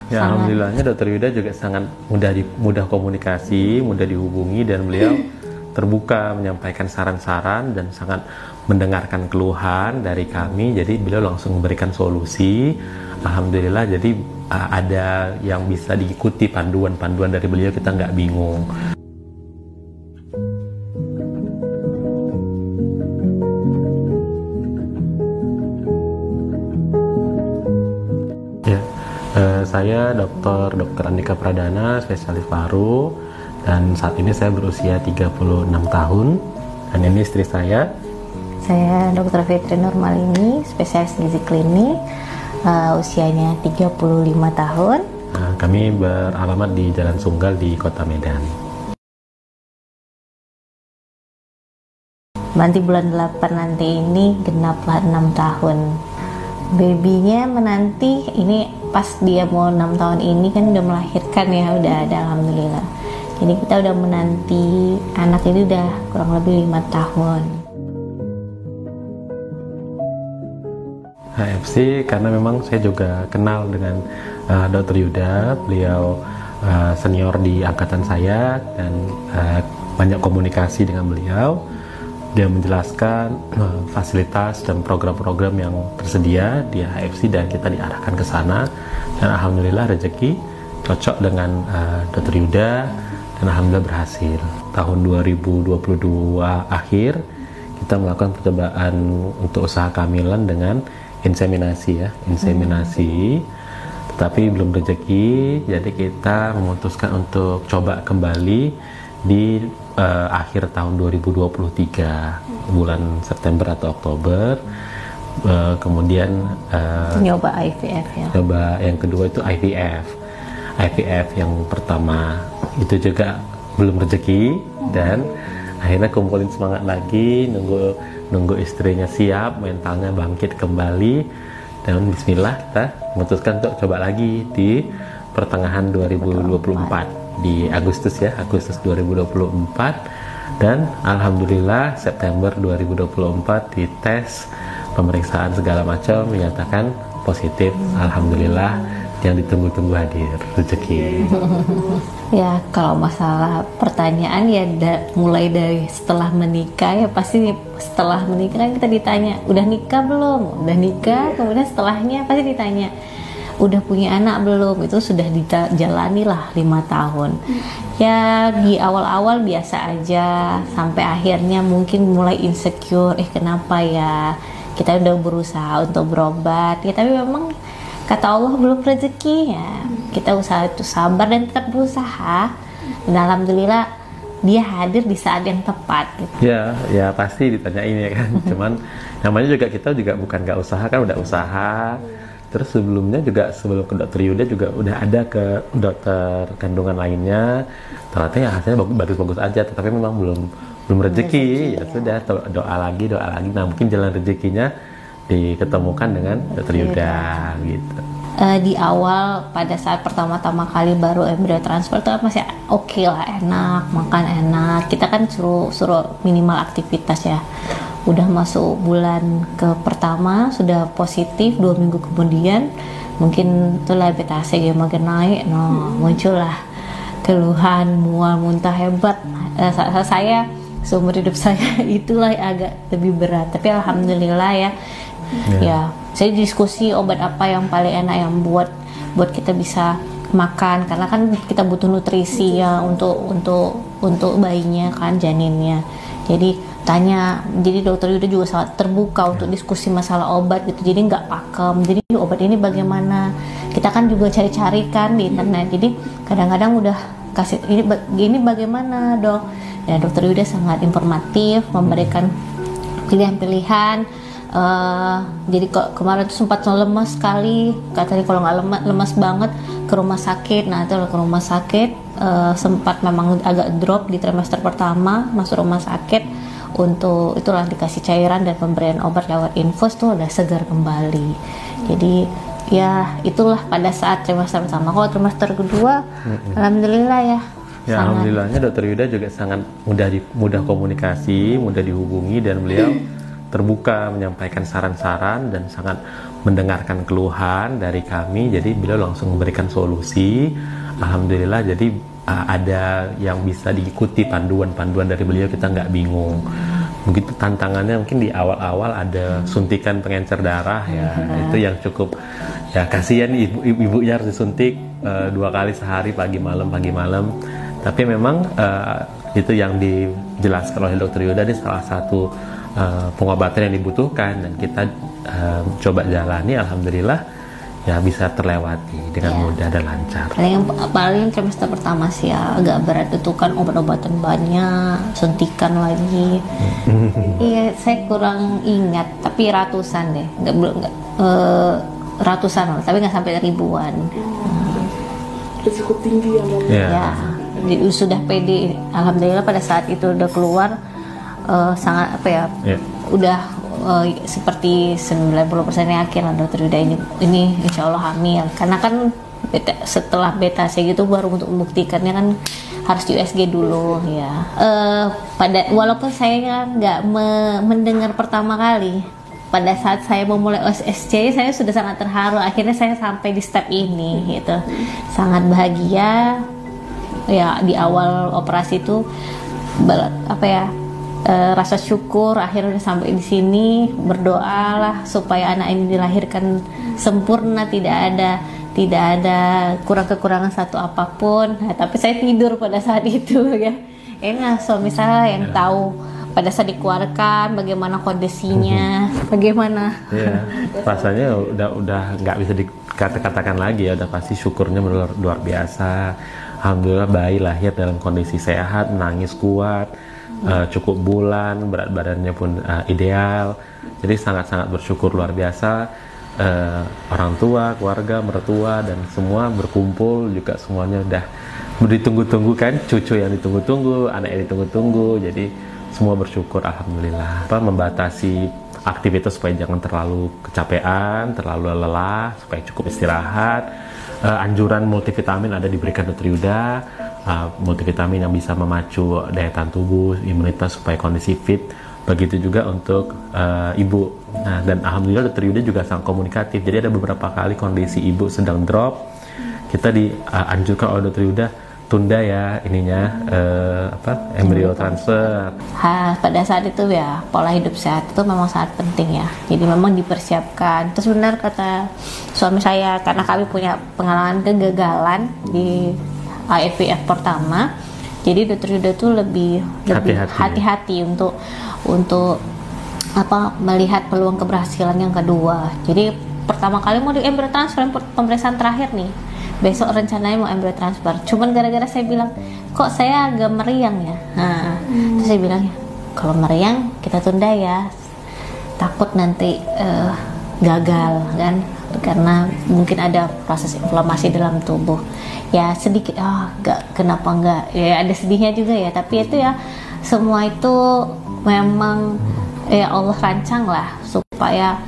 Ya, alhamdulillahnya Dokter Yuda juga sangat mudah komunikasi, mudah dihubungi, dan beliau terbuka menyampaikan saran-saran dan sangat mendengarkan keluhan dari kami. Jadi beliau langsung memberikan solusi. Alhamdulillah, jadi ada yang bisa diikuti panduan-panduan dari beliau, kita nggak bingung. Ya, saya Dr. Andika Pradana, spesialis paru, dan saat ini saya berusia 36 tahun, dan ini istri saya. Saya Dr. Fitri Nurmalini, spesialis gizi klinik, usianya 35 tahun. Nah, kami beralamat di Jalan Sunggal di Kota Medan. Nanti bulan 8 nanti ini genaplah 6 tahun. Babynya menanti, ini pas dia mau 6 tahun ini kan udah melahirkan ya, udah ada alhamdulillah. Jadi kita udah menanti anak ini udah kurang lebih 5 tahun. HFC karena memang saya juga kenal dengan Dr. Yuda, beliau senior di angkatan saya, dan banyak komunikasi dengan beliau. Dia menjelaskan fasilitas dan program-program yang tersedia di HFC, dan kita diarahkan ke sana, dan alhamdulillah rezeki cocok dengan Dr. Yuda, dan alhamdulillah berhasil. Tahun 2022 akhir kita melakukan percobaan untuk usaha kehamilan dengan inseminasi, tetapi belum rezeki, jadi kita memutuskan untuk coba kembali di akhir tahun 2023, bulan September atau Oktober. Kemudian nyoba IVF ya. Coba yang kedua itu IVF yang pertama itu juga belum rezeki, dan akhirnya kumpulin semangat lagi, nunggu istrinya siap, mentalnya bangkit kembali, dan bismillah kita memutuskan untuk coba lagi di pertengahan 2024 di Agustus 2024, dan alhamdulillah September 2024 dites, pemeriksaan segala macam menyatakan positif. Alhamdulillah, yang ditunggu-tunggu hadir, rezeki. Ya, kalau masalah pertanyaan ya mulai dari setelah menikah, ya pasti setelah menikah kan kita ditanya, udah nikah belum? Udah nikah, kemudian setelahnya pasti ditanya, udah punya anak belum? Itu sudah dijalani lah 5 tahun. Ya di awal-awal biasa aja, sampai akhirnya mungkin mulai insecure, kenapa ya? Kita udah berusaha untuk berobat, ya tapi memang kata Allah belum rezeki ya. Kita usaha itu sabar dan tetap berusaha. Dan alhamdulillah dia hadir di saat yang tepat gitu. Ya pasti ditanyain ya kan. Cuman namanya juga kita juga bukan nggak usaha, kan udah usaha. Terus sebelumnya juga, sebelum ke Dokter Yuda juga udah ada ke dokter kandungan lainnya. Ternyata ya hasilnya bagus-bagus aja, tetapi memang belum rezeki. Ya sudah, doa lagi. Nah, mungkin jalan rezekinya diketemukan dengan Dokter Yuda gitu. Di awal pada saat pertama-tama kali baru embrio transfer itu masih oke lah, enak, makan enak. Kita kan suruh minimal aktivitas ya. Udah masuk bulan ke pertama sudah positif, 2 minggu kemudian mungkin itulah BTAC makin naik, muncullah keluhan mual muntah hebat. Saya seumur hidup saya itulah agak lebih berat, tapi alhamdulillah ya. Ya, saya diskusi obat apa yang paling enak yang buat kita bisa makan, karena kan kita butuh nutrisi ya untuk bayinya kan, janinnya. Jadi jadi Dokter Yuda juga sangat terbuka untuk diskusi masalah obat gitu. Jadi nggak pakem. Jadi obat ini bagaimana? Kita kan juga cari-cari kan di internet. Jadi kadang-kadang udah kasih ini bagaimana dok? Ya Dokter Yuda sangat informatif, memberikan pilihan-pilihan. Jadi kemarin tuh sempat lemas sekali, katanya kalau nggak lemas banget ke rumah sakit. Nah itu ke rumah sakit, sempat memang agak drop di trimester pertama, masuk rumah sakit untuk itulah dikasih cairan dan pemberian obat lewat infus, tuh udah segar kembali. Jadi ya itulah pada saat trimester pertama. Kalau trimester kedua alhamdulillah ya. Ya alhamdulillahnya Dokter Yuda juga sangat mudah komunikasi, mudah dihubungi, dan beliau terbuka menyampaikan saran-saran dan sangat mendengarkan keluhan dari kami, jadi beliau langsung memberikan solusi. Alhamdulillah, jadi ada yang bisa diikuti panduan-panduan dari beliau, kita nggak bingung. Begitu tantangannya mungkin di awal-awal ada suntikan pengencer darah ya, itu yang cukup ya, kasihan ibunya harus disuntik 2 kali sehari, pagi malam. Tapi memang itu yang dijelaskan oleh Dr. Yuda, ini salah satu pengobatan yang dibutuhkan, dan kita coba jalani, alhamdulillah ya bisa terlewati dengan mudah dan lancar. Paling trimester pertama sih ya agak berat, itu kan obat-obatan banyak, suntikan lagi. Iya, saya kurang ingat, tapi ratusan deh, nggak ratusan, tapi nggak sampai ribuan. Cukup tinggi ya. Ya, jadi sudah pede, alhamdulillah pada saat itu udah keluar sangat udah seperti 90% yakin lah Dokter Yuda ini insya Allah hamil, karena kan setelah beta C gitu baru untuk membuktikannya kan harus di USG dulu ya. Walaupun saya nggak mendengar pertama kali, pada saat saya memulai USG saya sudah sangat terharu, akhirnya saya sampai di step ini gitu, sangat bahagia ya. Di awal operasi itu rasa syukur akhirnya sampai di sini, berdoalah supaya anak ini dilahirkan sempurna, tidak ada kekurangan satu apapun. Nah, tapi saya tidur pada saat itu ya. Ini suami saya yang tahu pada saat dikeluarkan bagaimana kondisinya, bagaimana. Ya, rasanya udah nggak bisa dikatakan lagi ya, udah pasti syukurnya luar biasa. Alhamdulillah bayi lahir dalam kondisi sehat, menangis kuat. Cukup bulan, berat badannya pun ideal, jadi sangat-sangat bersyukur luar biasa. Orang tua, keluarga, mertua dan semua berkumpul juga, semuanya udah ditunggu-tunggu kan, cucu yang ditunggu-tunggu, anak yang ditunggu-tunggu, jadi semua bersyukur alhamdulillah. Membatasi aktivitas supaya jangan terlalu kecapean, terlalu lelah, supaya cukup istirahat. Anjuran multivitamin ada diberikan Dr. Yuda. Multivitamin yang bisa memacu daya tahan tubuh, imunitas supaya kondisi fit. Begitu juga untuk ibu. Nah, dan alhamdulillah Dr. Yuda juga sangat komunikatif. Jadi ada beberapa kali kondisi ibu sedang drop, kita dianjurkan oleh Dr. Yuda tunda ya embrio transfer. Pada saat itu ya pola hidup sehat itu memang sangat penting ya. Jadi memang dipersiapkan. Terus benar kata suami saya, karena kami punya pengalaman kegagalan di IVF pertama, jadi Dr. Yuda tuh lebih hati-hati untuk melihat peluang keberhasilan yang kedua. Jadi pertama kali mau di embrio transfer, pemeriksaan terakhir nih, besok rencananya mau embrio transfer. Cuman gara-gara saya bilang kok saya agak meriang ya, terus saya bilang kalau meriang kita tunda ya, takut nanti gagal kan, karena mungkin ada proses inflamasi dalam tubuh ya. Sedikit kenapa enggak ya, ada sedihnya juga ya, tapi itu ya semua itu memang ya Allah rancang lah supaya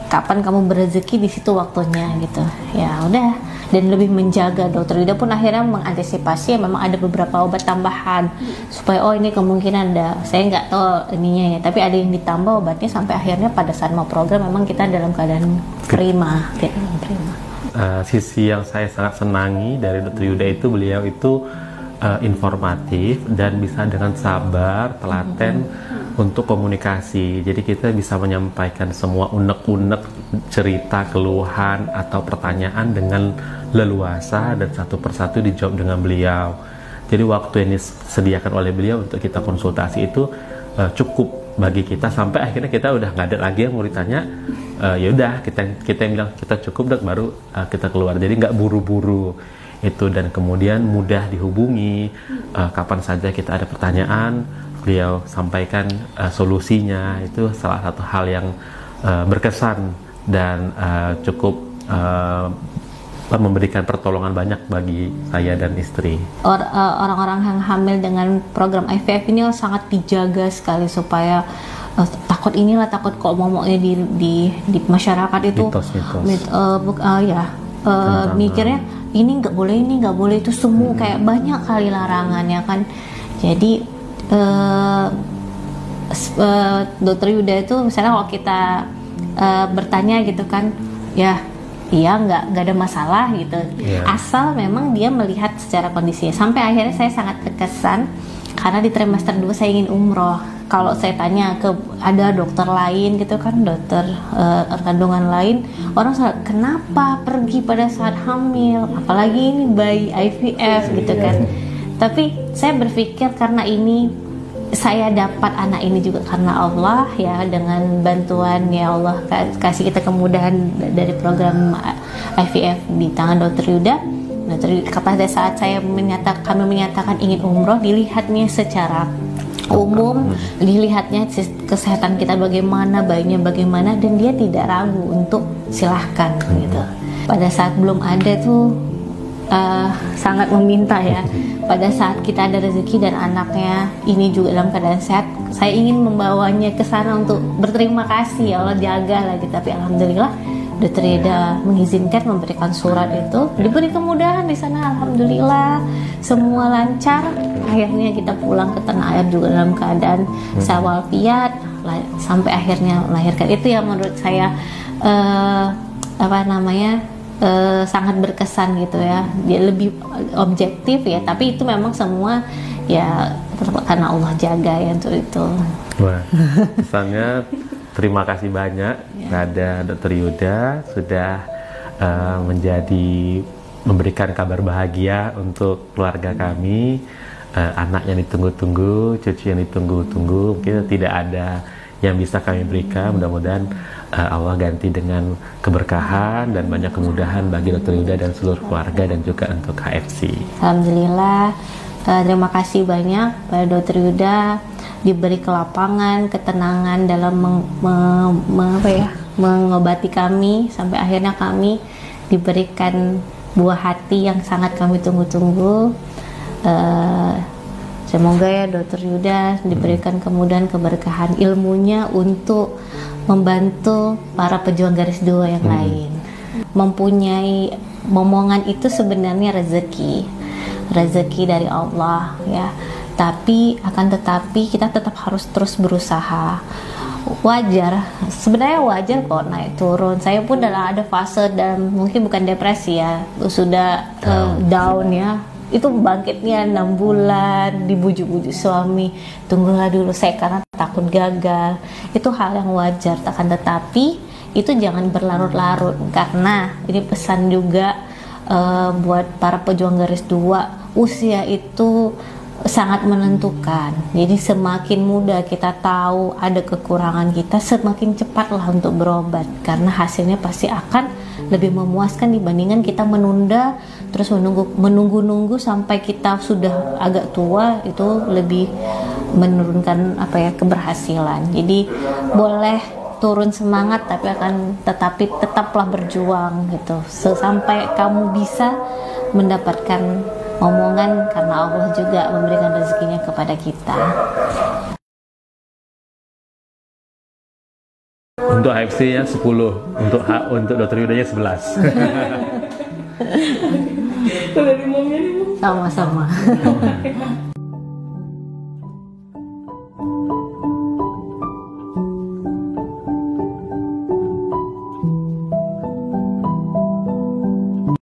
kapan kamu berrezeki di situ waktunya gitu ya udah. Dan lebih menjaga, Dokter Yuda pun akhirnya mengantisipasi ya, memang ada beberapa obat tambahan supaya ini kemungkinan ada, saya nggak tahu ininya ya, tapi ada yang ditambah obatnya sampai akhirnya pada saat mau program memang kita dalam keadaan prima. Sisi yang saya sangat senangi dari Dr. Yuda itu, beliau itu informatif dan bisa dengan sabar, telaten untuk komunikasi. Jadi kita bisa menyampaikan semua unek-unek cerita, keluhan atau pertanyaan dengan leluasa dan satu persatu dijawab dengan beliau. Jadi waktu yang disediakan oleh beliau untuk kita konsultasi itu cukup bagi kita, sampai akhirnya kita udah nggak ada lagi yang mau ditanya. Ya udah kita yang bilang kita cukup, baru kita keluar. Jadi nggak buru-buru itu, dan kemudian mudah dihubungi. Kapan saja kita ada pertanyaan, beliau sampaikan solusinya. Itu salah satu hal yang berkesan dan cukup memberikan pertolongan banyak bagi saya dan istri. Orang-orang yang hamil dengan program IVF ini sangat dijaga sekali supaya takut kok momoknya di masyarakat itu mikirnya ini nggak boleh itu semua kayak banyak kali larangannya kan. Jadi Dokter Yuda itu misalnya kalau kita bertanya gitu kan, ya iya nggak ada masalah gitu, asal memang dia melihat secara kondisinya. Sampai akhirnya saya sangat terkesan karena di trimester 2 saya ingin umroh. Kalau saya tanya ke ada dokter lain gitu kan, dokter kandungan lain, orang selalu, kenapa pergi pada saat hamil, apalagi ini bayi IVF gitu kan. Tapi saya berpikir karena ini saya dapat anak ini juga karena Allah ya, dengan bantuan ya Allah kasih kita kemudahan dari program IVF di tangan Dr. Yuda. Pada saat kami menyatakan ingin umroh, dilihatnya secara umum, dilihatnya kesehatan kita bagaimana, bayinya bagaimana, dan dia tidak ragu untuk silahkan gitu. Pada saat belum ada tuh sangat meminta ya. Pada saat kita ada rezeki dan anaknya ini juga dalam keadaan sehat, saya ingin membawanya ke sana untuk berterima kasih, ya Allah jaga lagi. Tapi alhamdulillah Dr. Yuda mengizinkan, memberikan surat itu, diberi kemudahan di sana, alhamdulillah semua lancar. Akhirnya kita pulang ke tanah air juga dalam keadaan walafiat sampai akhirnya melahirkan. Itu yang menurut saya sangat berkesan gitu ya. Dia lebih objektif ya, tapi itu memang semua ya karena Allah jaga ya untuk itu. Wah, kesannya terima kasih banyak pada Dr. Yuda sudah memberikan kabar bahagia untuk keluarga kami, anak yang ditunggu-tunggu, cucu yang ditunggu-tunggu. Mungkin tidak ada yang bisa kami berikan. Mudah-mudahan Allah ganti dengan keberkahan dan banyak kemudahan bagi Dr. Yuda dan seluruh keluarga dan juga untuk KFC. Alhamdulillah, terima kasih banyak pada Dr. Yuda, diberi kelapangan, ketenangan dalam mengobati kami sampai akhirnya kami diberikan buah hati yang sangat kami tunggu-tunggu. Semoga ya Dr. Yuda diberikan kemudahan, keberkahan ilmunya untuk membantu para pejuang garis 2 yang lain. Mempunyai momongan itu sebenarnya rezeki dari Allah ya. Tapi akan tetapi kita tetap harus terus berusaha. Sebenarnya wajar kok naik turun. Saya pun ada fase dan mungkin bukan depresi ya, sudah down ya. Itu bangkitnya 6 bulan, dibujuk-bujuk suami, tunggulah dulu saya karena takut gagal. Itu hal yang wajar. Akan tetapi itu jangan berlarut-larut, karena ini pesan juga buat para pejuang garis 2, usia itu sangat menentukan. Jadi semakin muda kita tahu ada kekurangan kita, semakin cepatlah untuk berobat, karena hasilnya pasti akan lebih memuaskan dibandingkan kita menunda terus menunggu sampai kita sudah agak tua. Itu lebih menurunkan keberhasilan. Jadi boleh turun semangat, tapi tetaplah berjuang gitu sampai kamu bisa mendapatkan omongan, karena Allah juga memberikan rezekinya kepada kita. Untuk AFC-nya 10, untuk Dr. Yudanya 11. Dari momnya nih, Sama-sama.